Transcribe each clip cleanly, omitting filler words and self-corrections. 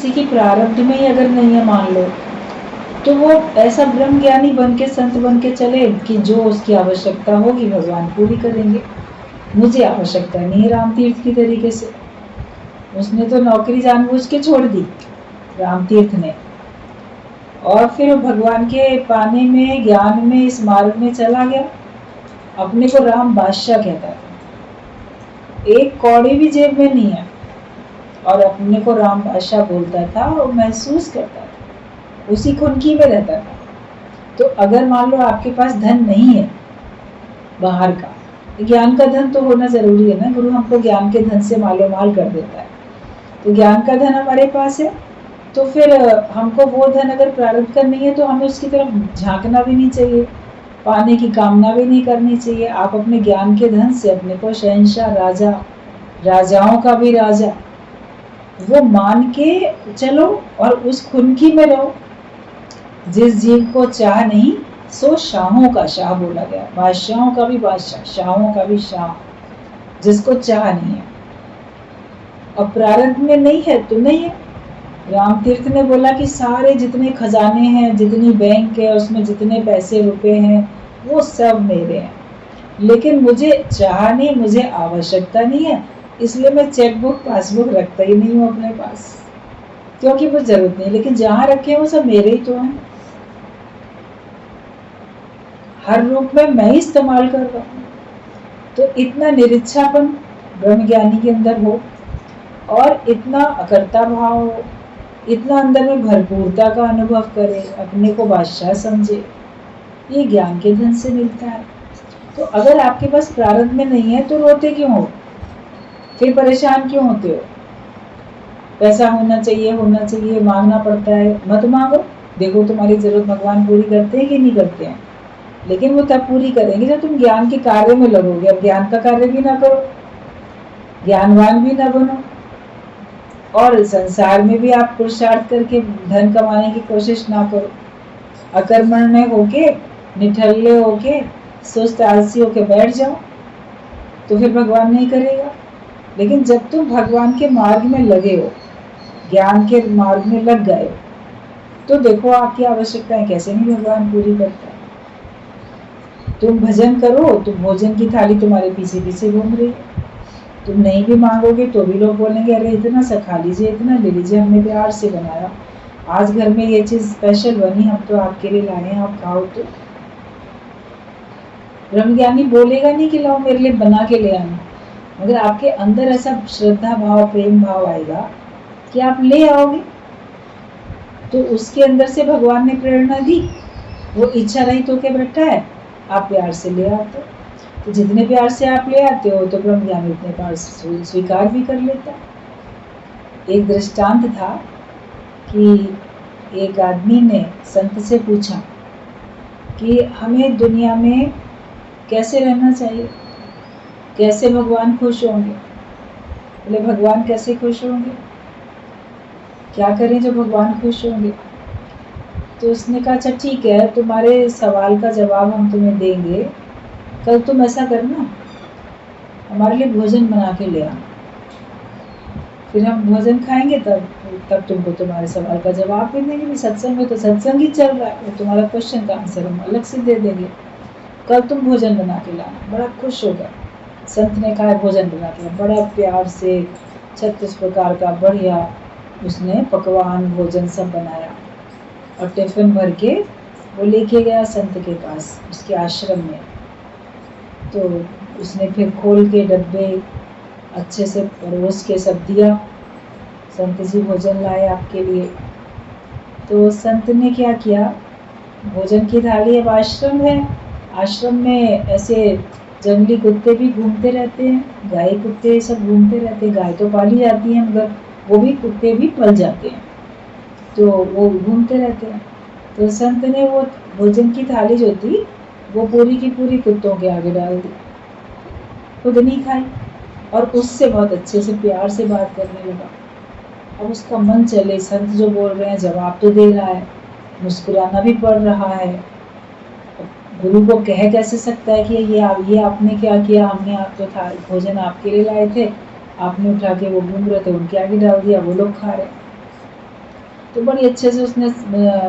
किसी की प्रारब्ध में ही अगर नहीं है मान लो, तो वो ऐसा ब्रह्म ज्ञानी बन के संत बन के चले कि जो उसकी आवश्यकता होगी भगवान पूरी करेंगे। मुझे आवश्यकता नहीं है राम तीर्थ की तरीके से। उसने तो नौकरी जानबूझ के छोड़ दी राम तीर्थ ने, और फिर भगवान के पाने में ज्ञान में इस मार्ग में चला गया। अपने को राम बादशाह कहता था, एक कौड़ी भी जेब में नहीं है, और अपने को राम बादशाह बोलता था और महसूस करता था, उसी खुनकी में रहता था। तो अगर मान लो आपके पास धन नहीं है बाहर का, ज्ञान का धन तो होना जरूरी है ना, गुरु हमको ज्ञान के धन से मालो माल कर देता है। तो ज्ञान का धन हमारे पास है, तो फिर हमको वो धन अगर प्रारब्ध का नहीं है तो हमें उसकी तरफ झांकना भी नहीं चाहिए, पाने की कामना भी नहीं करनी चाहिए। आप अपने ज्ञान के धन से अपने को शहंशाह, राजा, राजाओं का भी राजा वो मान के चलो, और उस खुनकी में रहो। जिस जीव को चाह नहीं सो शाहों का शाह बोला गया, बादशाहों का भी बादशाह, शाहों का भी शाह, जिसको चाह नहीं है। अब प्रारब्ध में नहीं है तो नहीं है। राम तीर्थ ने बोला कि सारे जितने खजाने हैं, जितनी बैंक है, उसमें जितने पैसे रुपए हैं, वो सब मेरे हैं, लेकिन मुझे चाह नहीं, मुझे आवश्यकता नहीं है, इसलिए मैं चेकबुक पासबुक रखता ही नहीं हूँ अपने पास, क्योंकि वो जरूरत नहीं। लेकिन जहां रखे वो सब मेरे ही तो हैं, हर रूप में मैं ही इस्तेमाल कर रहा हूँ। तो इतना निरीक्षापन ब्रह्म ज्ञानी के अंदर हो, और इतना अकर्ता भाव हो, इतना अंदर में भरपूरता का अनुभव करे, अपने को बादशाह समझे, ये ज्ञान के धन से मिलता है। तो अगर आपके पास प्रारब्ध में नहीं है तो रोते क्यों हो, फिर परेशान क्यों होते हो? पैसा होना चाहिए, मांगना पड़ता है, मत मांगो। देखो तुम्हारी जरूरत भगवान पूरी करते हैं कि नहीं करते हैं, लेकिन वो तब पूरी करेंगे जब तुम ज्ञान के कार्य में लगोगे। अब ज्ञान का कार्य भी ना करो, ज्ञानवान भी ना बनो, और संसार में भी आप पुरुषार्थ करके धन कमाने की कोशिश ना करो। अकर्मण्य होके, निठल्ले होके, सुस्त आलसी होके बैठ जाओ, तो फिर भगवान नहीं करेगा। लेकिन जब तुम भगवान के मार्ग में लगे हो, ज्ञान के मार्ग में लग गए, तो देखो आपकी आवश्यकताएं कैसे नहीं भगवान पूरी करता है। तुम भजन करो तो भोजन की थाली तुम्हारे पीछे पीछे घूम रही है, तुम नहीं भी मांगोगे तो भी लोग बोलेंगे अरे इतना सा खा लीजिए, इतना ले लीजिए, हमने प्यार से बनाया, आज घर में ये चीज स्पेशल बनी, हम तो आपके लिए लाए हैं, आप खाओ। तो ब्रह्मज्ञानी बोलेगा नहीं कि लाओ मेरे लिए बना के ले आना, मगर आपके अंदर ऐसा श्रद्धा भाव, प्रेम भाव आएगा कि आप ले आओगे, तो उसके अंदर से भगवान ने प्रेरणा दी, वो इच्छा रहित होके बैठा है, आप प्यार से ले आते हो। तो जितने प्यार से आप ले आते हो तो ब्रह्मज्ञानी उतने प्यार से स्वीकार भी कर लेता है। एक दृष्टांत था कि एक आदमी ने संत से पूछा कि हमें दुनिया में कैसे रहना चाहिए, कैसे भगवान खुश होंगे। बोले भगवान कैसे खुश होंगे, क्या करें जो भगवान खुश होंगे। तो उसने कहा अच्छा ठीक है, तुम्हारे सवाल का जवाब हम तुम्हें देंगे, कल तुम ऐसा करना हमारे लिए भोजन बना के ले आना, फिर हम भोजन खाएंगे, तब तुमको तुम्हारे सवाल का जवाब भी देंगे। सत्संग में तो सत्संग ही चल रहा है, तुम्हारा क्वेश्चन का आंसर हम अलग से दे देंगे, कल तुम भोजन बना के लाना। बड़ा खुश हो गया, संत ने कहा भोजन बना के, बड़ा प्यार से 36 प्रकार का बढ़िया उसने पकवान भोजन सब बनाया, और टिफिन भर के वो लेके गया संत के पास, उसके आश्रम में। तो उसने फिर खोल के डब्बे अच्छे से परोस के सब दिया, संत जी भोजन लाए आपके लिए। तो संत ने क्या किया, भोजन की थाली, अब आश्रम है, आश्रम में ऐसे जंगली कुत्ते भी घूमते रहते हैं, गाय कुत्ते सब घूमते रहते हैं, गाय तो पाली जाती है मगर वो भी कुत्ते भी पल जाते हैं, तो वो घूमते रहते हैं। तो संत ने वो भोजन की थाली जो थी वो पूरी की पूरी कुत्तों के आगे डाल दी, खुद नहीं खाई, और उससे बहुत अच्छे से प्यार से बात करने लगा। अब उसका मन चले, संत जो बोल रहे हैं जवाब तो दे रहा है, मुस्कुराना भी पड़ रहा है, गुरु को कह कैसे सकता है कि ये आपने क्या किया, हमने आप तो था भोजन आपके लिए लाए थे, आपने उठा के वो घूम रहे थे उनके आगे डाल दिया, वो लोग खा रहे। तो बड़ी अच्छे से उसने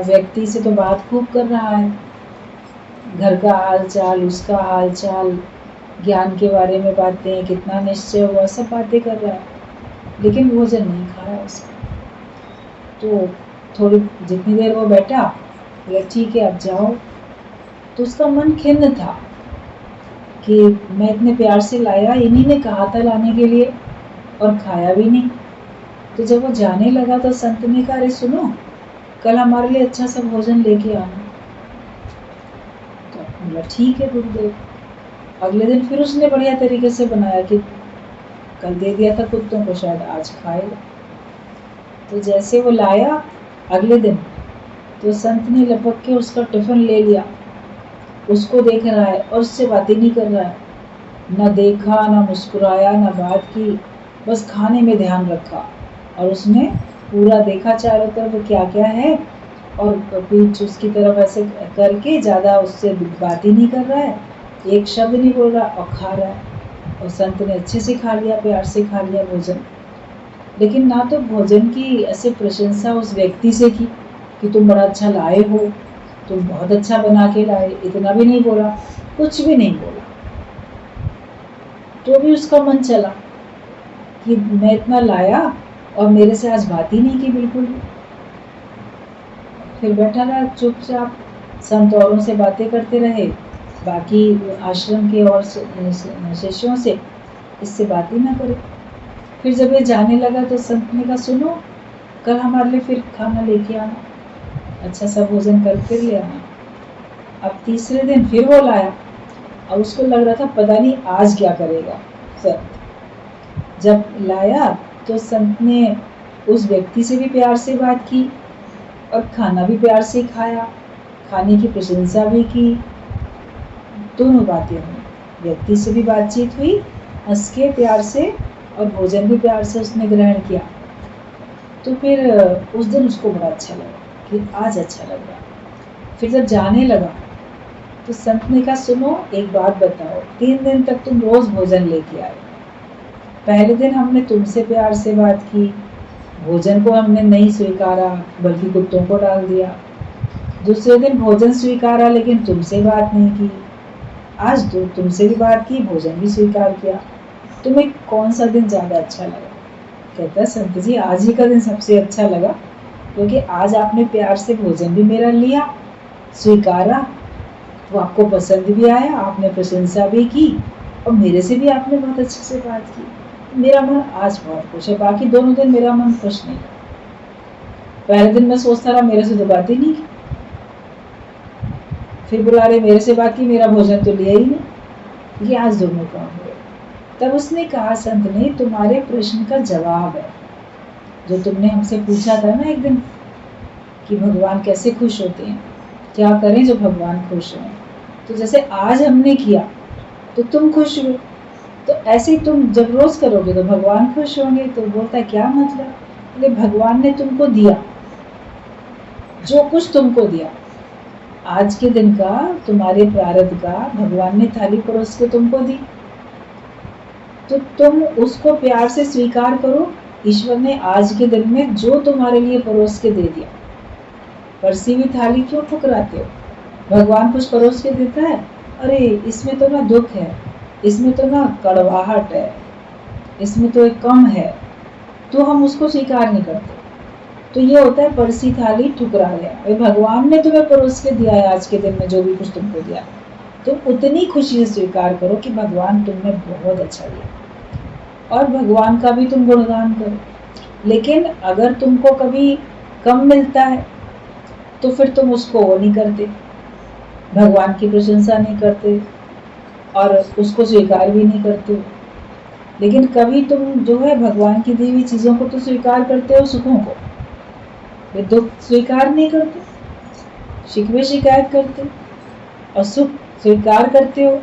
व्यक्ति से तो बात खूब कर रहा है, घर का हाल चाल, उसका हाल चाल, ज्ञान के बारे में बातें, कितना निश्चय हुआ, सब बातें कर रहा है, लेकिन भोजन नहीं खा रहा उसका। तो थोड़ी जितनी देर वो बैठा, बोला ठीक है अब जाओ। तो उसका मन खिन्न था कि मैं इतने प्यार से लाया, इन्हीं ने कहा था लाने के लिए, और खाया भी नहीं। तो जब वो जाने लगा तो संत ने कहा, अरे सुनो, कल हमारे लिए अच्छा सा भोजन लेके आना। तो बोला ठीक है गुरुदेव। अगले दिन फिर उसने बढ़िया तरीके से बनाया कि कल दे दिया था कुत्तों को, शायद आज खाएगा। तो जैसे वो लाया अगले दिन, तो संत ने लपक के उसका टिफिन ले लिया, उसको देख रहा है और उससे बातें नहीं कर रहा है, न देखा, न मुस्कुराया, न बात की, बस खाने में ध्यान रखा। और उसने पूरा देखा चारों तरफ क्या क्या है, और पीठ उसकी तरफ ऐसे करके ज़्यादा उससे बात ही नहीं कर रहा है, एक शब्द नहीं बोल रहा, और खा रहा है। और संत ने अच्छे से खा लिया, प्यार से खा लिया भोजन। लेकिन ना तो भोजन की ऐसे प्रशंसा उस व्यक्ति से की कि तुम बड़ा अच्छा लाए हो, तुम बहुत अच्छा बना के लाए, इतना भी नहीं बोला, कुछ भी नहीं बोला। तो भी उसका मन चला कि मैं इतना लाया और मेरे से आज बात ही नहीं की बिल्कुल भी। फिर बैठा रहा चुपचाप, संत औरों से बातें करते रहे, बाकी आश्रम के और शिष्यों से इससे बात ही ना करे। फिर जब ये जाने लगा तो संत ने कहा, सुनो, कल हमारे लिए फिर खाना लेके आना, अच्छा सा भोजन कल फिर ले आना। अब तीसरे दिन फिर वो लाया, और उसको लग रहा था पता नहीं आज क्या करेगा संत। जब लाया तो संत ने उस व्यक्ति से भी प्यार से बात की, और खाना भी प्यार से खाया, खाने की प्रशंसा भी की, दोनों बातें हुई। व्यक्ति से भी बातचीत हुई हंस के प्यार से, और भोजन भी प्यार से उसने ग्रहण किया। तो फिर उस दिन उसको बड़ा अच्छा लगा कि आज अच्छा लग रहा। फिर जब जाने लगा तो संत ने कहा, सुनो एक बात बताओ, 3 दिन तक तुम रोज भोजन लेके आए। पहले दिन हमने तुमसे प्यार से बात की, भोजन को हमने नहीं स्वीकारा बल्कि कुत्तों को डाल दिया। दूसरे दिन भोजन स्वीकारा लेकिन तुमसे बात नहीं की। आज तो तुमसे भी बात की, भोजन भी स्वीकार किया, तुम्हें कौन सा दिन ज्यादा अच्छा लगा? कहता है, संत जी आज ही का दिन सबसे अच्छा लगा, क्योंकि आज आपने प्यार से भोजन भी मेरा लिया, स्वीकारा, वो आपको पसंद भी आया, आपने प्रशंसा भी की, और मेरे से भी आपने बहुत अच्छे से बात की। मेरा मन आज बहुत खुश है, बाकी दोनों दिन मेरा मन खुश नहीं। पहले दिन मैं सोचता रहा मेरे से तो बात ही नहीं की, फिर बुला रहे मेरे से बात की, मेरा भोजन तो लिया ही नहीं। ये आज दोनों काम हुए। तब उसने कहा संत ने, तुम्हारे प्रश्न का जवाब है जो तुमने हमसे पूछा था ना एक दिन, कि भगवान कैसे खुश होते हैं, क्या करें जो भगवान खुश हों। तो जैसे आज हमने किया तो तुम खुश हुए, तो ऐसे ही तुम जब रोज करोगे तो भगवान खुश होंगे। तो बोलता है क्या मतलब? बोले भगवान ने तुमको दिया जो कुछ तुमको दिया, आज के दिन का तुम्हारे प्रारब्ध का भगवान ने थाली परोस के तुमको दी, तो तुम उसको प्यार से स्वीकार करो। ईश्वर ने आज के दिन में जो तुम्हारे लिए परोस के दे दिया, परसी हुई थाली क्यों ठुकराते हो? भगवान कुछ परोस के देता है, अरे इसमें तो ना दुख है, इसमें तो ना कड़वाहट है, इसमें तो एक कम है, तो हम उसको स्वीकार नहीं करते। तो ये होता है परसी थाली ठुकरा गया। भगवान ने तुम्हें परोस के दिया है आज के दिन में जो भी कुछ तुमको दिया, तुम उतनी खुशी से स्वीकार करो कि भगवान तुमने बहुत अच्छा दिया, और भगवान का भी तुम गुणगान करो। लेकिन अगर तुमको कभी कम मिलता है तो फिर तुम उसको वो नहीं करते, भगवान की प्रशंसा नहीं करते और उसको स्वीकार भी नहीं करते। लेकिन कभी तुम जो है भगवान की दी हुई चीजों को तो स्वीकार करते हो, सुखों को, वे दुख स्वीकार नहीं करते, शिकवे शिकायत करते, और सुख स्वीकार करते हो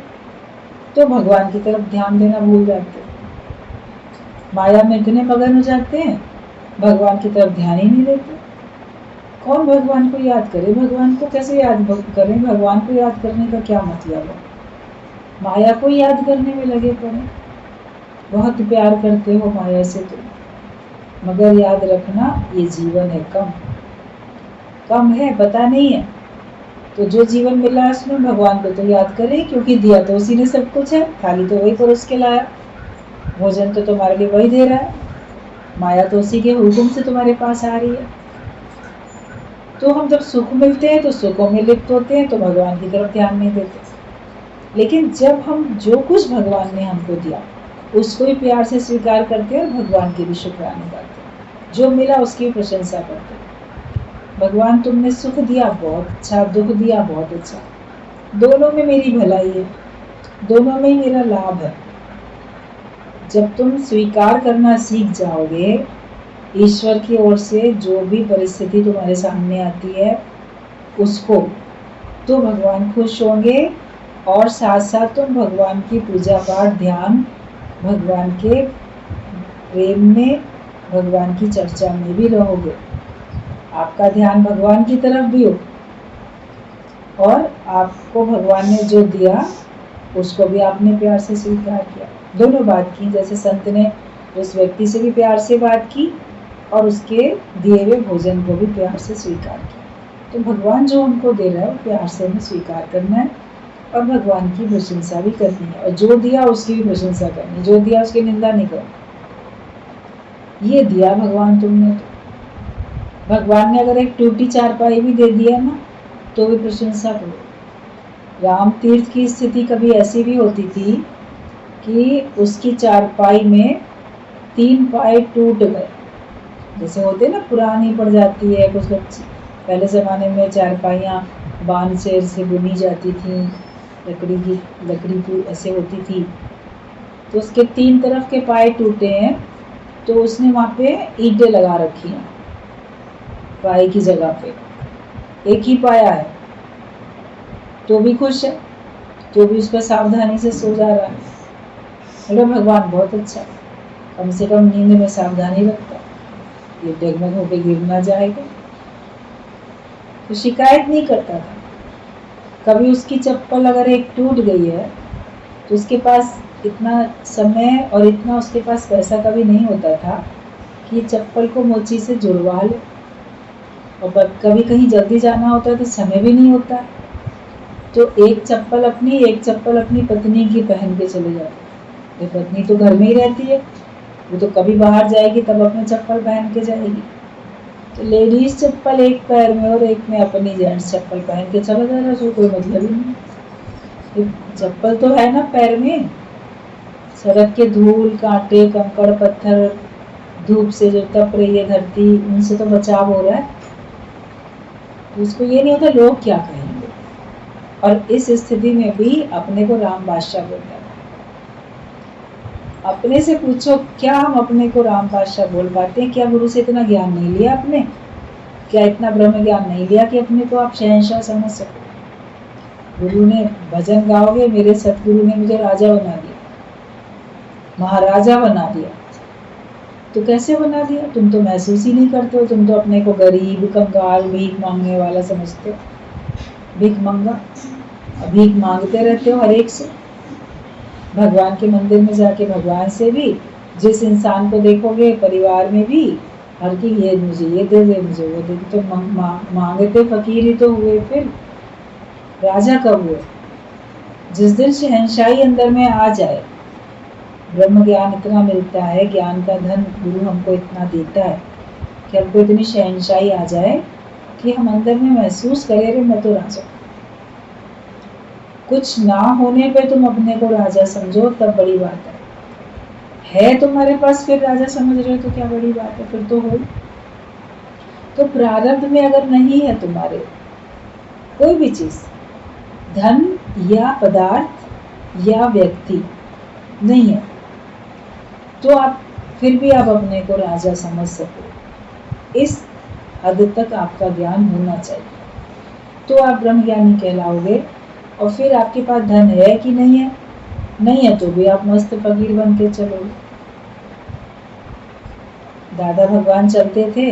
तो भगवान की तरफ ध्यान देना भूल जाते हो, माया में इतने मगन हो जाते हैं, भगवान की तरफ ध्यान ही नहीं देते। कौन भगवान को याद करे? भगवान को कैसे याद करें? भगवान को याद करने का क्या मतलब है? माया को याद करने में लगे पड़े। बहुत प्यार करते हो माया से तुम, मगर याद रखना ये जीवन है कम, कम है, पता नहीं है, तो जो जीवन मिला है उसमें भगवान को तो याद करें, क्योंकि दिया तो उसी ने सब कुछ है, थाली तो वही परोस के लाया, भोजन तो तुम्हारे लिए वही दे रहा है, माया तो उसी के हुक्म से तुम्हारे पास आ रही है। तो हम जब सुख मिलते हैं तो सुखों में लिप्त होते हैं, तो भगवान की तरफ ध्यान नहीं देते। लेकिन जब हम जो कुछ भगवान ने हमको दिया उसको भी प्यार से स्वीकार करते हैं और भगवान की भी शुक्राना करते हैं, जो मिला उसकी भी प्रशंसा करते हैं। भगवान तुमने सुख दिया बहुत अच्छा, दुख दिया बहुत अच्छा, दोनों में मेरी भलाई है, दोनों में ही मेरा लाभ है। जब तुम स्वीकार करना सीख जाओगे ईश्वर की ओर से जो भी परिस्थिति तुम्हारे सामने आती है उसको, तो भगवान खुश होंगे और साथ साथ तुम भगवान की पूजा पाठ, ध्यान, भगवान के प्रेम में, भगवान की चर्चा में भी रहोगे। आपका ध्यान भगवान की तरफ भी हो और आपको भगवान ने जो दिया उसको भी आपने प्यार से स्वीकार किया। दोनों बात की, जैसे संत ने उस व्यक्ति से भी प्यार से बात की और उसके दिए हुए भोजन को भी प्यार से स्वीकार किया। तो भगवान जो हमको दे रहा है वो प्यार से हमें स्वीकार करना है और भगवान की प्रशंसा भी करनी है, और जो दिया उसकी भी प्रशंसा करनी, जो दिया उसकी निंदा नहीं करनी। ये दिया भगवान तुमने, तो भगवान ने अगर एक टूटी चारपाई भी दे दिया ना तो भी प्रशंसा करो। राम तीर्थ की स्थिति कभी ऐसी भी होती थी कि उसकी चारपाई में 3 पाए टूट गए, जैसे होते ना पुरानी पड़ जाती है कुछ लोग, पहले ज़माने में चारपाइयाँ बांध से बुनी जाती थी, लकड़ी की ऐसे होती थी, तो उसके 3 तरफ के पाए टूटे हैं, तो उसने वहाँ पे ईंटें लगा रखी हैं पाए की जगह पे, एक ही पाया है तो भी खुश है, तो भी उस पर सावधानी से सो जा रहा है। अरे भगवान बहुत अच्छा, कम से कम नींद में सावधानी रखता, ये डगमग होकर गिर ना जाएगा, तो शिकायत नहीं करता था। कभी उसकी चप्पल अगर एक टूट गई है तो उसके पास इतना समय और इतना उसके पास पैसा कभी नहीं होता था कि चप्पल को मोची से जुड़वा ले, और कभी कहीं जल्दी जाना होता है तो समय भी नहीं होता, तो एक चप्पल अपनी पत्नी की पहन के चले जाते। ये पत्नी तो घर में ही रहती है, वो तो कभी बाहर जाएगी तब अपनी चप्पल पहन के जाएगी, तो लेडीज चप्पल एक पैर में और एक में अपनी जेंट्स चप्पल पहन के चला जा रहा है, कोई मतलब ही नहीं। चप्पल तो है ना पैर में, सड़क के धूल, कांटे, कंकड़, पत्थर, धूप से जो तप रही है धरती, उनसे तो बचाव हो रहा है, तो उसको ये नहीं होता लोग क्या कहेंगे। और इस स्थिति में भी अपने को राम बादशाह बोलता है। अपने से पूछो, क्या हम अपने को राम बादशाह बोल पाते हैं? क्या गुरु से इतना ज्ञान नहीं लिया आपने? क्या इतना ब्रह्म ज्ञान नहीं लिया कि अपने को आप शहंशाह समझ सको? गुरु ने भजन गाओगे, मेरे सतगुरु ने मुझे राजा बना दिया, महाराजा बना दिया, तो कैसे बना दिया? तुम तो महसूस ही नहीं करते हो, तुम तो अपने को गरीब, कंगाल, भीख मांगने वाला समझते हो, भीख मंगा, भीख मांगते रहते हो हर एक से। भगवान के मंदिर में जाके भगवान से भी, जिस इंसान को देखोगे परिवार में भी, हर की ये मुझे ये दे दे, मुझे वो दे दे, तो मांगते फकीर ही तो हुए, फिर राजा कब हुए? जिस दिन शहंशाही अंदर में आ जाए, ब्रह्म ज्ञान इतना मिलता है, ज्ञान का धन गुरु हमको इतना देता है कि हमको इतनी शहंशाही आ जाए कि हम अंदर में महसूस करें, रे मैं तो राजा। कुछ ना होने पे तुम अपने को राजा समझो तब बड़ी बात है तुम्हारे पास फिर राजा समझ रहे हो तो क्या बड़ी बात है, फिर तो हो। तो प्रारब्ध में अगर नहीं है तुम्हारे कोई भी चीज, धन या पदार्थ या व्यक्ति नहीं है, तो आप फिर भी आप अपने को राजा समझ सको, इस हद तक आपका ज्ञान होना चाहिए, तो आप ब्रह्मज्ञानी कहलाओगे। और फिर आपके पास धन है कि नहीं है? नहीं है तो भी आप मस्त फकीर बन के चलोगे। दादा भगवान चलते थे,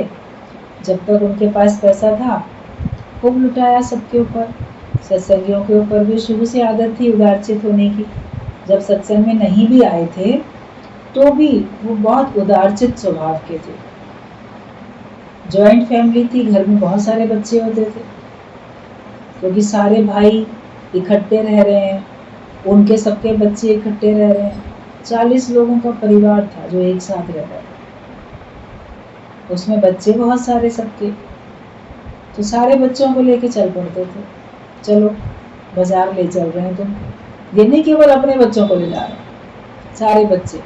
जब तक उनके पास पैसा था खूब लुटाया सबके ऊपर, सत्संगियों के ऊपर भी शुरू से आदत थी उदारचित होने की। जब सत्संग में नहीं भी आए थे तो भी वो बहुत उदारचित स्वभाव के थे, जॉइंट फैमिली थी, घर में बहुत सारे बच्चे होते थे, क्योंकि सारे भाई इकट्ठे रह रहे हैं, उनके सबके बच्चे इकट्ठे रह रहे हैं। 40 लोगों का परिवार था जो एक साथ रह रहा था। उसमें बच्चे बहुत सारे सबके, तो सारे बच्चों को लेके चल पड़ते थे। चलो बाजार ले चल रहे हैं तुम। ये नहीं केवल अपने बच्चों को ले जा रहे हैं, सारे बच्चे।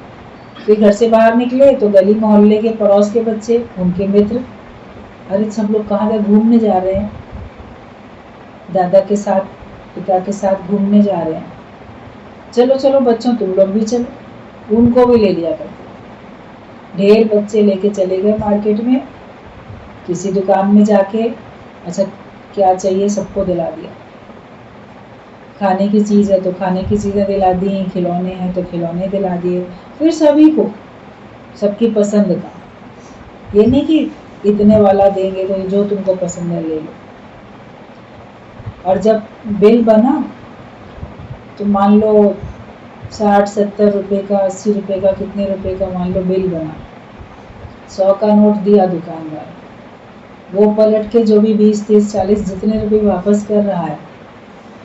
फिर घर से बाहर निकले तो गली मोहल्ले के पड़ोस के बच्चे, उनके मित्र, अरे सब लोग कहाँ गए, घूमने जा रहे हैं, दादा के साथ पिता के साथ घूमने जा रहे हैं, चलो चलो बच्चों तुम लोग भी चलो। उनको भी ले लिया करते। ढेर बच्चे लेके चले गए मार्केट में, किसी दुकान में जाके अच्छा क्या चाहिए सबको दिला दिया। खाने की चीज़ है तो खाने की चीज़ें दिला दी, खिलौने हैं तो खिलौने दिला दिए। फिर सभी को सबकी पसंद का, ये नहीं कि इतने वाला देंगे तो जो तुमको पसंद है ले लो। और जब बिल बना तो मान लो 60-70 रुपए का, 80 रुपए का, कितने रुपए का मान लो बिल बना, 100 का नोट दिया दुकानदार, वो पलट के जो भी 20, 30, 40 जितने रुपए वापस कर रहा है,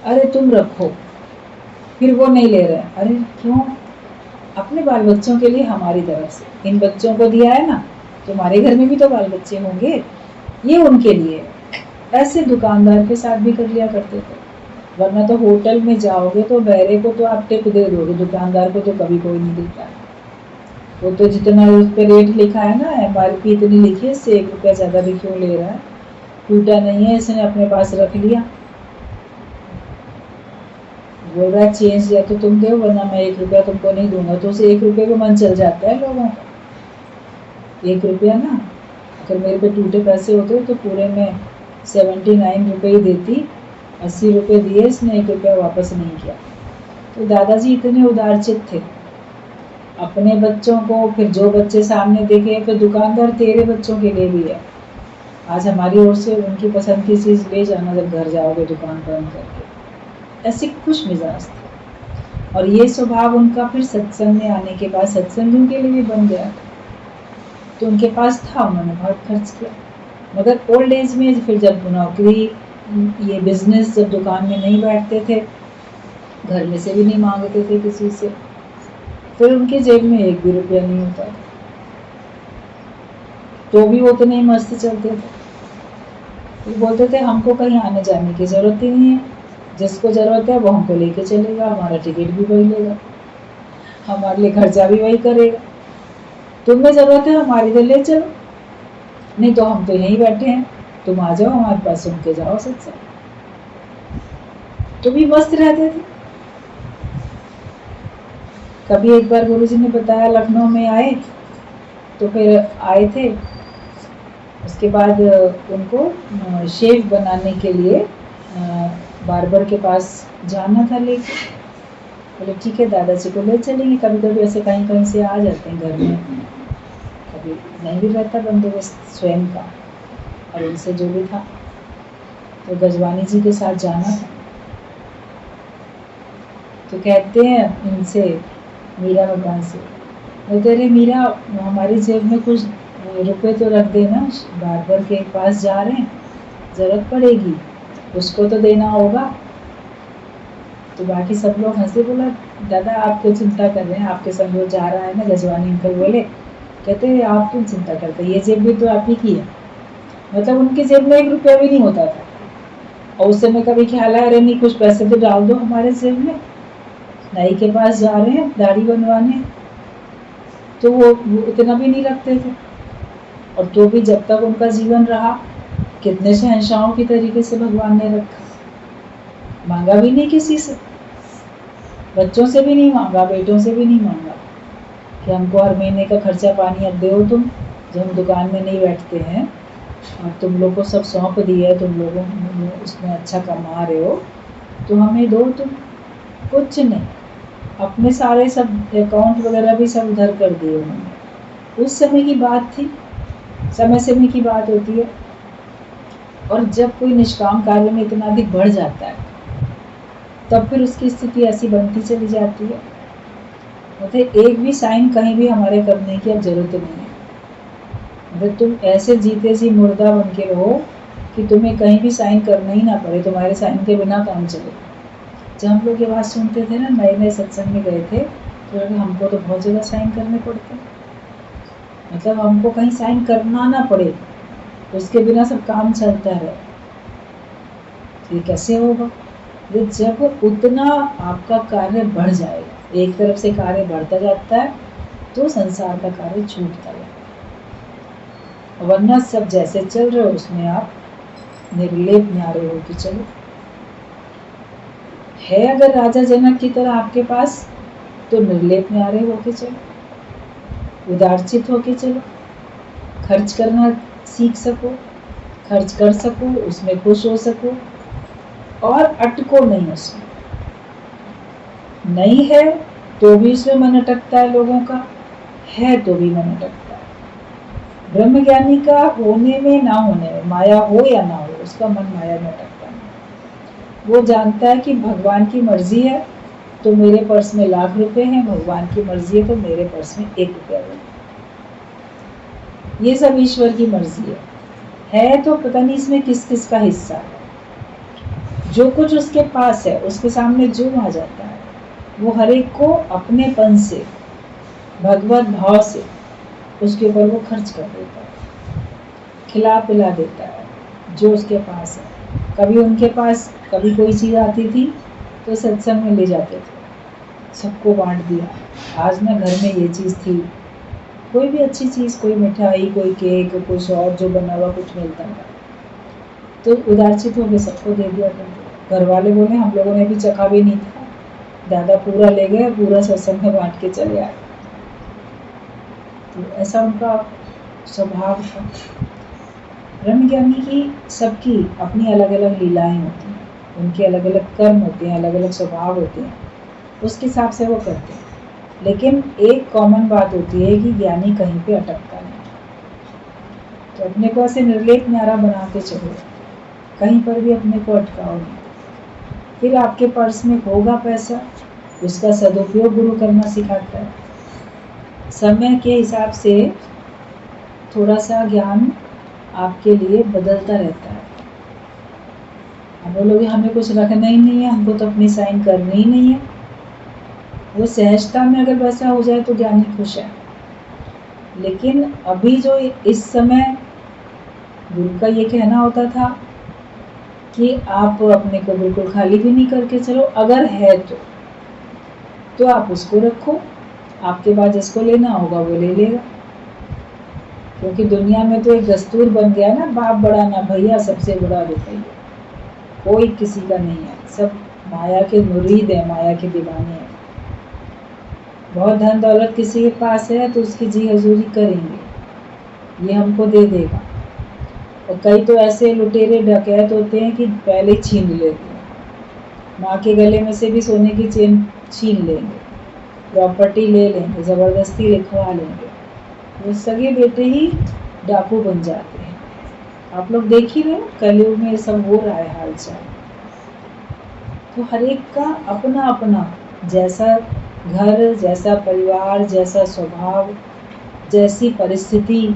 अरे तुम रखो। फिर वो नहीं ले रहे, अरे क्यों, अपने बाल बच्चों के लिए हमारी तरफ से इन बच्चों को दिया है ना, तुम्हारे घर में भी तो बाल बच्चे होंगे, ये उनके लिए। ऐसे दुकानदार के साथ भी कर लिया करते थे। वरना तो होटल में जाओगे तो बहरे को तो आप टिप दे दोगे, दुकानदार को तो कभी कोई नहीं देता। वो तो जितना उस पे रेट लिखा है ना, MRP इतनी लिखी है, इससे 1 रुपया ज़्यादा भी क्यों ले रहा है, टूटा नहीं है, इसने अपने पास रख लिया। बोल रहा है चेंज या तो तुम दो वरना मैं 1 रुपया तुमको नहीं दूंगा, तो उसे 1 रुपये को मन चल जाता है लोगों का। 1 रुपया ना, अगर मेरे पे टूटे पैसे होते तो पूरे में 79 रुपये ही देती, 80 रुपये दिए, इसने 1 रुपया वापस नहीं किया। तो दादाजी इतने उदारचित थे, अपने बच्चों को, फिर जो बच्चे सामने देखे, फिर दुकानदार तेरे बच्चों के लिए भी है, आज हमारी ओर से उनकी पसंद की चीज़ ले जाना जब घर जाओगे दुकान बंद करके। ऐसे खुश मिजाज थे। और ये स्वभाव उनका फिर सत्संग में आने के बाद सत्संग उनके लिए भी बन गया। तो उनके पास था, उन्होंने बहुत खर्च किया, मगर ओल्ड एज में फिर जब नौकरी, ये बिजनेस, जब दुकान में नहीं बैठते थे, घर में से भी नहीं मांगते थे किसी से, फिर उनके जेब में 1 भी रुपया नहीं होता था, तो भी वो तो नहीं मस्त चलते थे। वो बोलते थे हमको कहीं आने जाने की जरूरत ही नहीं है, जिसको जरूरत है वो हमको लेके चलेगा, हमारा टिकट भी वही लेगा, हमारे लिए खर्चा भी वही करेगा, तुम्हें जरूरत है हमारी इधर ले चलो, नहीं तो हम तो यहीं बैठे हैं, तुम आ जाओ हमारे पास, सुन के जाओ सत्संग। तो भी मस्त रहते थे। कभी एक बार गुरुजी ने बताया लखनऊ में आए, तो फिर आए थे, उसके बाद उनको शेव बनाने के लिए बार्बर के पास जाना था लेके, बोले ठीक है दादाजी को ले चलेंगे, कभी कभी ऐसे कहीं कहीं से आ जाते हैं घर में, कभी नहीं भी रहता बंदोबस्त स्वयं का, और उनसे जो भी था, तो गजवानी जी के साथ जाना था। तो कहते हैं इनसे, मीरा भगवान से, बोलते अरे मीरा हमारी जेब में कुछ रुपए तो रख देना, बार्बर के पास जा रहे हैं, जरूरत पड़ेगी, उसको तो देना होगा। तो बाकी सब लोग हंसे, बोला दादा आप क्यों चिंता कर रहे हैं, आपके संग वो जा रहा है ना। गजवानी अंकल बोले, कहते हैं आप क्यों चिंता करते हैं, ये जेब भी तो आप ही की है। मतलब उनकी जेब में 1 रुपया भी नहीं होता था, और उस समय कभी ख्याल आया अरे नहीं कुछ पैसे तो डाल दो हमारे जेब में, नाई के पास जा रहे हैं दाढ़ी बनवाने, तो वो इतना भी नहीं रखते थे। और तो भी जब तक उनका जीवन रहा, कितने शहंशाहों की तरीके से भगवान ने रखा, मांगा भी नहीं किसी से, बच्चों से भी नहीं मांगा, बेटों से भी नहीं मांगा कि हमको हर महीने का खर्चा पानी अब दो तुम, जब हम दुकान में नहीं बैठते हैं, और तुम लोग को सब सौंप दिया है, तुम लोगों उसमें अच्छा कमा रहे हो तो हमें दो तुम, कुछ नहीं। अपने सारे सब अकाउंट वगैरह भी सब उधर कर दिए उन्होंने। उस समय की बात थी, समय समय की बात होती है। और जब कोई निष्काम कार्य में इतना अधिक बढ़ जाता है, तब फिर उसकी स्थिति ऐसी बनती चली जाती है, मतलब एक भी साइन कहीं भी हमारे करने की अब जरूरत नहीं है। अगर तुम ऐसे जीते जी मुर्दा बन के रहो कि तुम्हें कहीं भी साइन करना ही ना पड़े, तुम्हारे साइन के बिना काम चले। जब हम लोग ये बात सुनते थे ना, नए नए सत्संग में गए थे, तो लगा हमको तो बहुत जगह साइन करने पड़ते हैं, मतलब हमको कहीं साइन करना ना पड़े, उसके बिना सब काम चलता रहे। ये कैसे होगा? जब उतना आपका कार्य बढ़ जाएगा, एक तरफ से कार्य बढ़ता जाता है तो संसार का कार्य छूटता है, वरना सब जैसे चल रहे हो उसमें आप निर्लेप न्यारे हो के चलो। है अगर राजा जनक की तरह आपके पास, तो निर्लेप न्यारे होके चलो, उदारचित होके चलो, खर्च करना सीख सको, खर्च कर सको, उसमें खुश हो सको और अटको नहीं उसमें। नहीं है तो भी उसमें मन अटकता है लोगों का, है तो भी मन अटकता है। ब्रह्मज्ञानी का होने में ना होने में, माया हो या ना हो, उसका मन माया में अटकता नहीं। वो जानता है कि भगवान की मर्जी है तो मेरे पर्स में लाख रुपए हैं, भगवान की मर्जी है तो मेरे पर्स में 1 रुपया है। ये सब ईश्वर की मर्जी है तो पता नहीं इसमें किस किस का हिस्सा है। जो कुछ उसके पास है, उसके सामने जो आ जाता है, वो हर एक को अपनेपन से, भगवत भाव से उसके ऊपर वो खर्च कर देता है, खिला पिला देता है जो उसके पास है। कभी उनके पास कभी कोई चीज़ आती थी तो सत्संग में ले जाते थे, सबको बांट दिया। आज ना घर में ये चीज़ थी, कोई भी अच्छी चीज़, कोई मिठाई, कोई केक, कुछ और जो बना हुआ कुछ मिलता था तो उदारचित होकर सबको दे दिया करते। घर वाले बोले हम लोगों ने भी चखा भी नहीं था, दादा पूरा ले गए, पूरा सत्संग में बांट के चले आए। तो ऐसा उनका स्वभाव था। ब्रह्मज्ञानी की सबकी अपनी अलग अलग लीलाएं होती हैं, उनके अलग अलग कर्म होते हैं, अलग अलग स्वभाव होते हैं, उसके हिसाब से वो करते हैं। लेकिन एक कॉमन बात होती है कि ज्ञानी कहीं पे अटकता नहीं। तो अपने को ऐसे निर्लेप न्यारा बना के चलो, कहीं पर भी अपने को अटकाओ नहीं। फिर आपके पर्स में होगा पैसा, उसका सदुपयोग गुरु करना सिखाता है। समय के हिसाब से थोड़ा सा ज्ञान आपके लिए बदलता रहता है। हम बोलोगे हमें कुछ रखना ही नहीं है, हमको तो अपनी साइन करनी ही नहीं है, वो सहजता में अगर वैसा हो जाए तो ज्ञानी खुश है। लेकिन अभी जो इस समय गुरु का ये कहना होता था कि आप अपने को बिल्कुल खाली भी नहीं करके चलो, अगर है तो आप उसको रखो, आपके बाद जिसको लेना होगा वो ले लेगा। क्योंकि दुनिया में तो एक दस्तूर बन गया ना, बाप बड़ा ना भैया, सबसे बड़ा रुपया, कोई किसी का नहीं है, सब माया के मुरीद है, माया के दीवाने हैं। बहुत धन दौलत किसी के पास है तो उसकी जी हजूरी करेंगे, ये हमको दे देगा। और कई तो ऐसे लुटेरे डकैत होते हैं कि पहले ही छीन लेते हैं, माँ के गले में से भी सोने की चेन छीन लेंगे, प्रॉपर्टी ले लेंगे, ज़बरदस्ती लिखवा लेंगे। वो सगे बेटे ही डाकू बन जाते हैं। आप लोग देख ही रहे, कलयुग में सब हो रहा है हाल चाल। तो हर एक का अपना अपना, जैसा घर, जैसा परिवार, जैसा स्वभाव, जैसी परिस्थिति,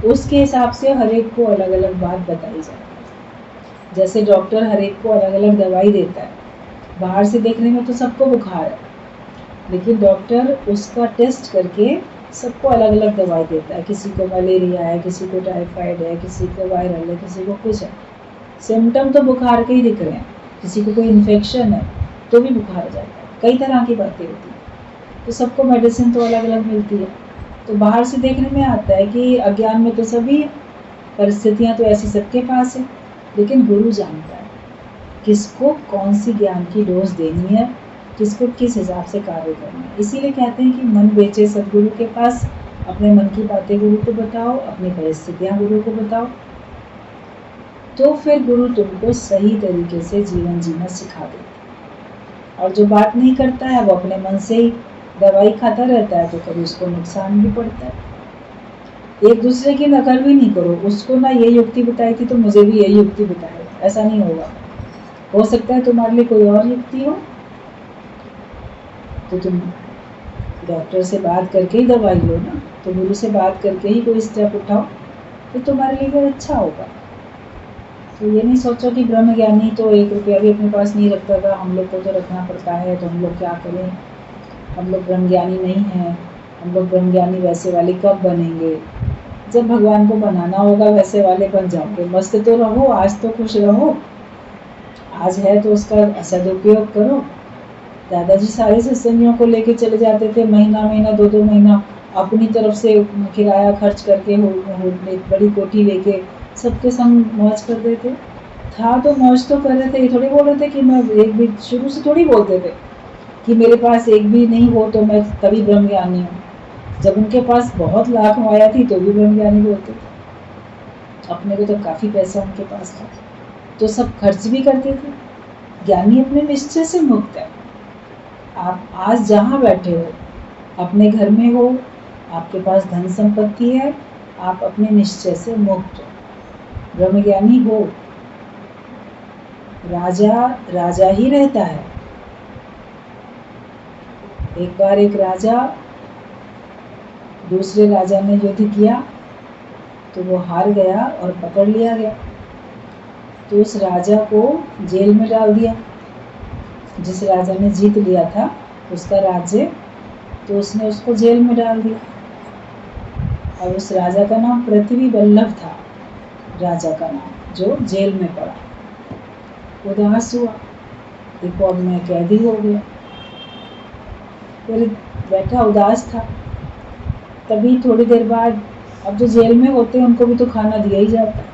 उसके हिसाब से हर एक को अलग अलग बात बताई जाती है। जैसे डॉक्टर हर एक को अलग अलग दवाई देता है, बाहर से देखने में तो सबको बुखार है, लेकिन डॉक्टर उसका टेस्ट करके सबको अलग अलग दवाई देता है। किसी को मलेरिया है, किसी को टाइफाइड है, किसी को वायरल है, किसी को कुछ है। सिम्टम तो बुखार के ही दिख रहे हैं। किसी को कोई इन्फेक्शन है तो भी बुखार हो जाता है, कई तरह की बातें होती हैं। तो सबको मेडिसिन तो अलग अलग मिलती है। तो बाहर से देखने में आता है कि अज्ञान में तो सभी, परिस्थितियाँ तो ऐसी सबके पास है, लेकिन गुरु जानता है किसको कौन सी ज्ञान की डोज देनी है, किसको किस हिसाब से कार्य करना है। इसीलिए कहते हैं कि मन बेचे सदगुरु के पास, अपने मन की बातें गुरु को बताओ, अपनी परिस्थितियाँ गुरु को बताओ, तो फिर गुरु तुमको सही तरीके से जीवन जीना सिखा देता है। और जो बात नहीं करता है वो अपने मन से ही दवाई खाता रहता है, तो कभी उसको नुकसान भी पड़ता है। एक दूसरे की नकल भी नहीं करो, उसको ना ये युक्ति बताई थी तो मुझे भी यही युक्ति बताए, ऐसा नहीं होगा। हो सकता है तुम्हारे लिए कोई और युक्ति हो, तो तुम डॉक्टर से बात करके ही दवाई लो ना, तो गुरु से बात करके ही कोई स्टेप उठाओ। तो तुम्हारे लिए भी अच्छा होगा। तो ये नहीं सोचो कि ब्रह्म ज्ञानी तो 1 रुपया भी अपने पास नहीं रखता था, हम लोग को तो रखना पड़ता है, तो हम लोग क्या करें, हम लोग ब्रह्म ज्ञानी नहीं हैं, हम लोग ब्रह्म ज्ञानी वैसे वाले कब बनेंगे। जब भगवान को बनाना होगा वैसे वाले बन जाओगे। मस्त तो रहो, आज तो खुश रहो, आज है तो उसका सदुपयोग करो। दादाजी सारे सत्संगियों को लेके चले जाते थे, महीना महीना 2-2 महीना अपनी तरफ से किराया खर्च करके, बड़ी कोठी लेके सबके संग मौज कर रहे थे। था तो मौज तो कर रहे थे, ये थोड़ी बोल रहे थे कि मैं एक भी, शुरू से थोड़ी बोलते थे कि मेरे पास एक भी नहीं हो तो मैं तभी ब्रह्म ज्ञानी हूँ। जब उनके पास बहुत लाख माया थी तो भी ब्रह्म ज्ञानी बोलते थे। अपने को तो काफी पैसा उनके पास था, तो सब खर्च भी करते थे। ज्ञानी अपने निश्चय से मुक्त है। आप आज जहाँ बैठे हो, अपने घर में हो, आपके पास धन संपत्ति है, आप अपने निश्चय से मुक्त हो, ब्रह्मज्ञानी हो। राजा राजा ही रहता है। एक बार एक राजा दूसरे राजा ने युद्ध किया तो वो हार गया और पकड़ लिया गया। तो उस राजा को जेल में डाल दिया। जिस राजा ने जीत लिया था उसका राज्य, तो उसने उसको जेल में डाल दिया। और उस राजा का नाम पृथ्वी वल्लभ था, राजा का नाम, जो जेल में पड़ा। उदास हुआ, देखो अब मैं कैदी हो गया। फिर बैठा उदास था। तभी थोड़ी देर बाद, अब जो जेल में होते हैं उनको भी तो खाना दिया ही जाता है।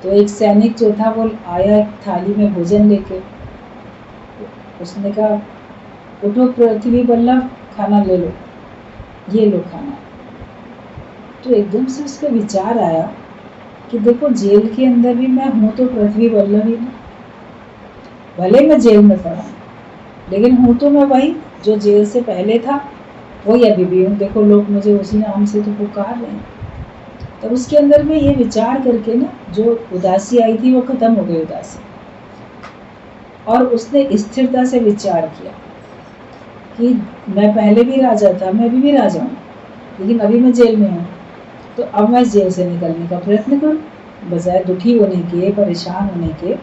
तो एक सैनिक जो था वो आया एक थाली में भोजन लेके। उसने कहा, उठो पृथ्वी वल्लभ, खाना ले लो, ये लो खाना। तो एकदम से उसका विचार आया कि देखो जेल के अंदर भी मैं हूँ तो पृथ्वी वल्लभ ही ना। भले मैं जेल में पड़ा लेकिन हूँ तो मैं वही जो जेल से पहले था, वही अभी भी हूँ। देखो लोग मुझे उसी नाम से तो पुकार रहे हैं। तो उसके अंदर में ये विचार करके ना, जो उदासी आई थी वो खत्म हो गई उदासी। और उसने स्थिरता से विचार किया कि मैं पहले भी राजा था, मैं अभी भी राजा हूँ, लेकिन अभी मैं जेल में हूँ। तो अब मैं जेल से निकलने का प्रयत्न करूँ, बजाय दुखी होने के, परेशान होने के,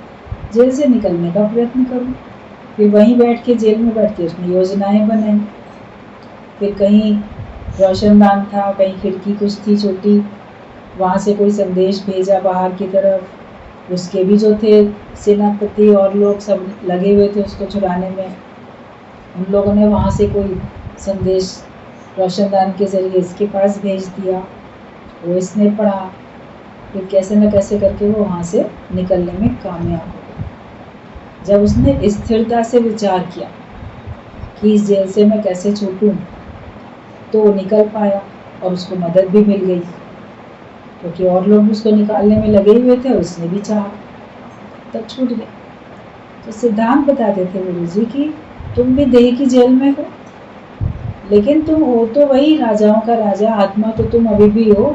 जेल से निकलने का प्रयत्न करूँ। फिर वहीं बैठ के, जेल में बैठ के उसने योजनाएं बनाई। फिर कहीं रोशनदान था, कहीं खिड़की कुछ थी छोटी, वहाँ से कोई संदेश भेजा बाहर की तरफ। उसके भी जो थे सेनापति और लोग सब लगे हुए थे उसको छुड़ाने में। उन लोगों ने वहाँ से कोई संदेश रोशनदान के जरिए इसके पास भेज दिया, वो इसने पढ़ा। फिर कैसे न कैसे करके वो वहाँ से निकलने में कामयाब हो गया। जब उसने स्थिरता से विचार किया कि इस जेल से मैं कैसे छूटूं, तो वो निकल पाया और उसको मदद भी मिल गई, क्योंकि और लोग उसको निकालने में लगे हुए थे, उसने भी चाहा, तब छूट गया। तो सिद्धांत बताते थे गुरु जी कि तुम भी देह की जेल में हो, लेकिन तुम हो तो वही राजाओं का राजा, आत्मा तो तुम अभी भी हो,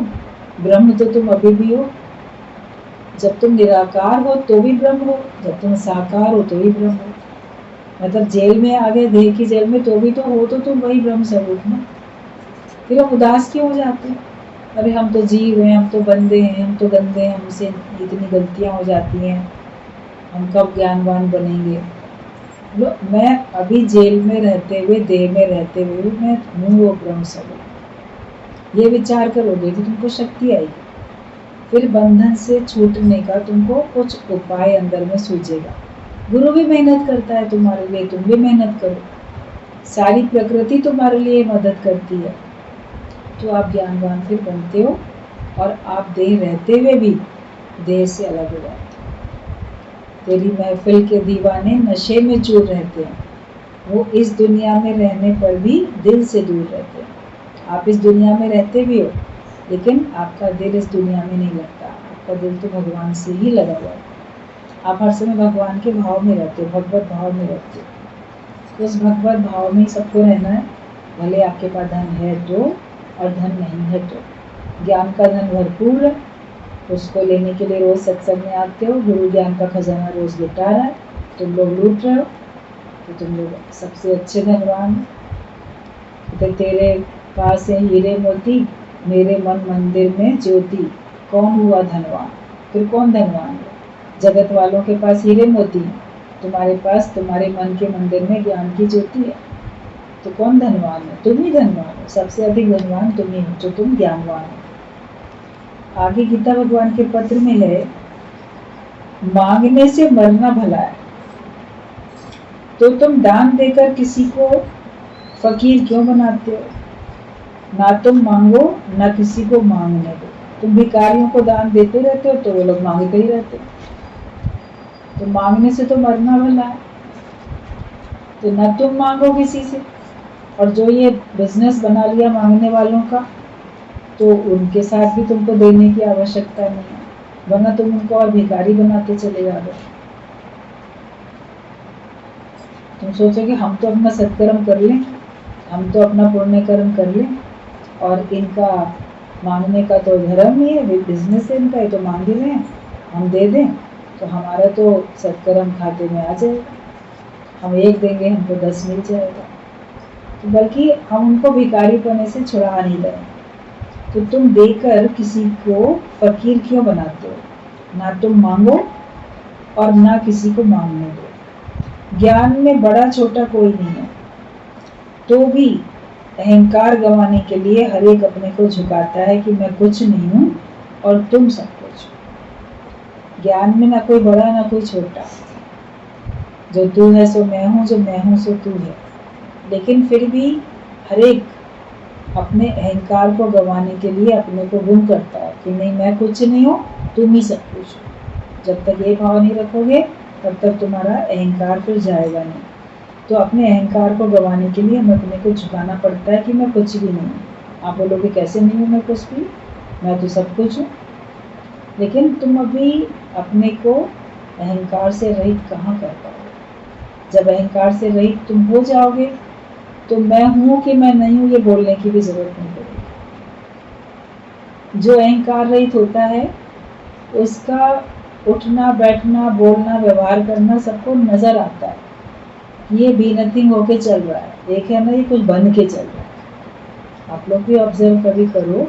ब्रह्म तो तुम अभी भी हो। जब तुम निराकार हो तो भी ब्रह्म हो, जब तुम साकार हो तो भी ब्रह्म हो। मतलब जेल में आ गए, देह की जेल में, तो भी तो हो तो तुम वही ब्रह्म स्वरूप ना। फिर हम उदास क्यों हो जाते हैं? अरे हम तो जीव हैं, हम तो बंदे हैं, हम तो गंदे हैं, हमसे इतनी गलतियां हो जाती हैं, हम कब ज्ञानवान बनेंगे। मैं अभी जेल में रहते हुए, देह में रहते हुए मैं हूँ वो ब्रह्म स्वरूप। ये विचार करोगे तो तुमको शक्ति आएगी। फिर बंधन से छूटने का तुमको कुछ उपाय अंदर में सूझेगा। गुरु भी मेहनत करता है तुम्हारे लिए, तुम भी मेहनत करो। सारी प्रकृति तुम्हारे लिए मदद करती है, तो आप ज्ञानवान फिर बनते हो और आप देह रहते हुए भी देह से अलग हो जाते हो। तेरी महफिल के दीवाने नशे में चूर रहते हैं, वो इस दुनिया में रहने पर भी दिल से दूर रहते हैं। आप इस दुनिया में रहते भी हो, लेकिन आपका दिल इस दुनिया में नहीं लगता। आपका दिल तो भगवान से ही लगा हुआ है। आप हर समय भगवान के भाव में रहते हो, भगवत भाव में रहते हो। तो उस भगवत भाव में ही सबको रहना है, भले आपके पास धन है तो और धन नहीं है तो। ज्ञान का धन भरपूर है, उसको लेने के लिए रोज सत्संग में आते हो। गुरु ज्ञान का खजाना रोज लुटा रहा है, तुम लोग लूट रहे हो, तो तुम लोग सबसे अच्छे धनवान हो। तो तेरे पास है हीरे मोती, मेरे मन मंदिर में ज्योति, कौन हुआ धनवान? फिर कौन धनवान है? जगत वालों के पास हीरे मोती हैं, तुम्हारे पास तुम्हारे मन के मंदिर में ज्ञान की ज्योति है, तो कौन धनवान है? तुम ही धनवान हो, सबसे अधिक धनवान तुम ही हो, जो तुम ज्ञानवान हो। आगे गीता भगवान के पत्र में है, मांगने से मरना भला है, तो तुम दान देकर किसी को फकीर क्यों बनाते हो? ना तुम मांगो ना किसी को मांगने दो। तुम भिखारियों को दान देते रहते हो तो वो लोग मांगते ही रहते हो, तो मांगने से तो मरना भला है। तो ना तुम मांगो किसी से, और जो ये बिजनेस बना लिया मांगने वालों का, तो उनके साथ भी तुमको देने की आवश्यकता नहीं है, वरना तुम उनको और भिखारी बनाते चले जाओगे। तुम सोचोगे हम तो अपना सत्कर्म कर लें, हम तो अपना पुण्य कर्म कर लें, और इनका मांगने का तो धर्म ही है, बिजनेस है इनका, ये तो मांग ही रहे हैं, हम दे दें तो हमारा तो सत्कर्म खाते में आ जाएगा, हम 1 देंगे हमको 10 मिल जाएगा। तो बल्कि हम उनको भिखारी पने से छुड़ा नहीं रहे। तो तुम देकर किसी को फकीर क्यों बनाते हो? ना तुम मांगो और ना किसी को मांगने दो। ज्ञान में बड़ा छोटा कोई नहीं है, तो भी अहंकार गंवाने के लिए हर एक अपने को झुकाता है कि मैं कुछ नहीं हूँ और तुम सब कुछ हो। ज्ञान में ना कोई बड़ा ना कोई छोटा, जो तू है सो मैं हूँ, जो मैं हूँ सो तू है। लेकिन फिर भी हर एक अपने अहंकार को गंवाने के लिए अपने को गुम करता है कि नहीं मैं कुछ नहीं हूँ, तुम ही सब कुछ हो। जब तक ये भाव नहीं रखोगे तब तक तुम्हारा अहंकार फिर जाएगा नहीं। तो अपने अहंकार को गंवाने के लिए हमें अपने को झुकाना पड़ता है कि मैं कुछ भी नहीं हूँ। आप बोलोगे कैसे नहीं हूँ मैं कुछ भी, मैं तो सब कुछ हूँ। लेकिन तुम अभी अपने को अहंकार से रहित कहाँ कर पाओगे? जब अहंकार से रहित तुम हो जाओगे तो मैं हूँ कि मैं नहीं हूँ ये बोलने की भी जरूरत नहीं पड़ेगी। जो अहंकार रहित होता है उसका उठना बैठना बोलना व्यवहार करना सबको नजर आता है, ये बी नथिंग होके चल रहा है, एक है ना ये कुछ बन के चल रहा है। आप लोग भी ऑब्जर्व कभी करो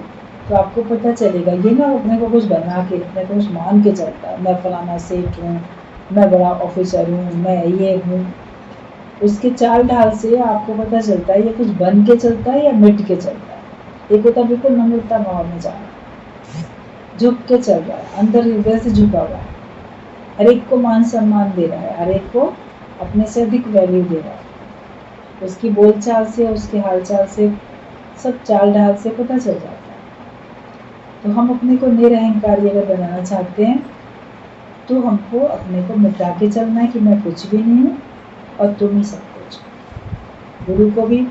तो आपको पता चलेगा, ये ना अपने को कुछ बना के अपने को कुछ मान के चलता है, मैं फलाना सेठ हूँ, मैं बड़ा ऑफिसर हूँ, मैं ये हूँ। उसके चाल ढाल से आपको पता चलता है ये कुछ बन के चलता है या मिट के चलता है। एक होता बिल्कुल नम्रता भाव में जा रहा है, झुक के चल रहा है, अंदर हृदय से झुका हुआ है, हर एक को मान सम्मान दे रहा है, हर एक को अपने से अधिक वैल्यू दे रहा है। उसकी बोलचाल से उसके हालचाल से सब चाल ढाल से पता चल जाता है। तो हम अपने को निरअहकारी अगर बनाना चाहते हैं तो हमको अपने को मिटा के चलना है कि मैं कुछ भी नहीं हूँ और तुम ही सब कुछ। गुरु को भी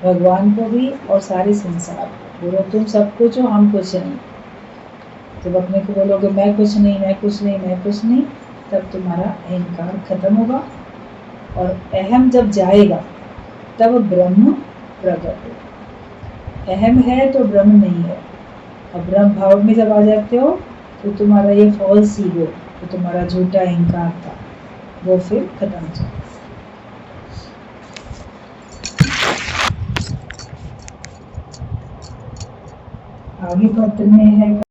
भगवान को भी और सारे संसार को बोलो तुम सब कुछ हो, हम कुछ नहीं। जब अपने को बोलोगे मैं कुछ नहीं मैं कुछ नहीं मैं कुछ नहीं, तब तुम्हारा अहंकार खत्म होगा और अहम जब जाएगा तब ब्रह्म प्रकट होगा। अहम है तो ब्रह्म नहीं है, और ब्रह्म भाव में जब आ जाते हो तो तुम्हारा ये फॉल्स ईगो, तो तुम्हारा झूठा अहंकार था, वो फिर खत्म हो जाएगा। आगे पत्र में है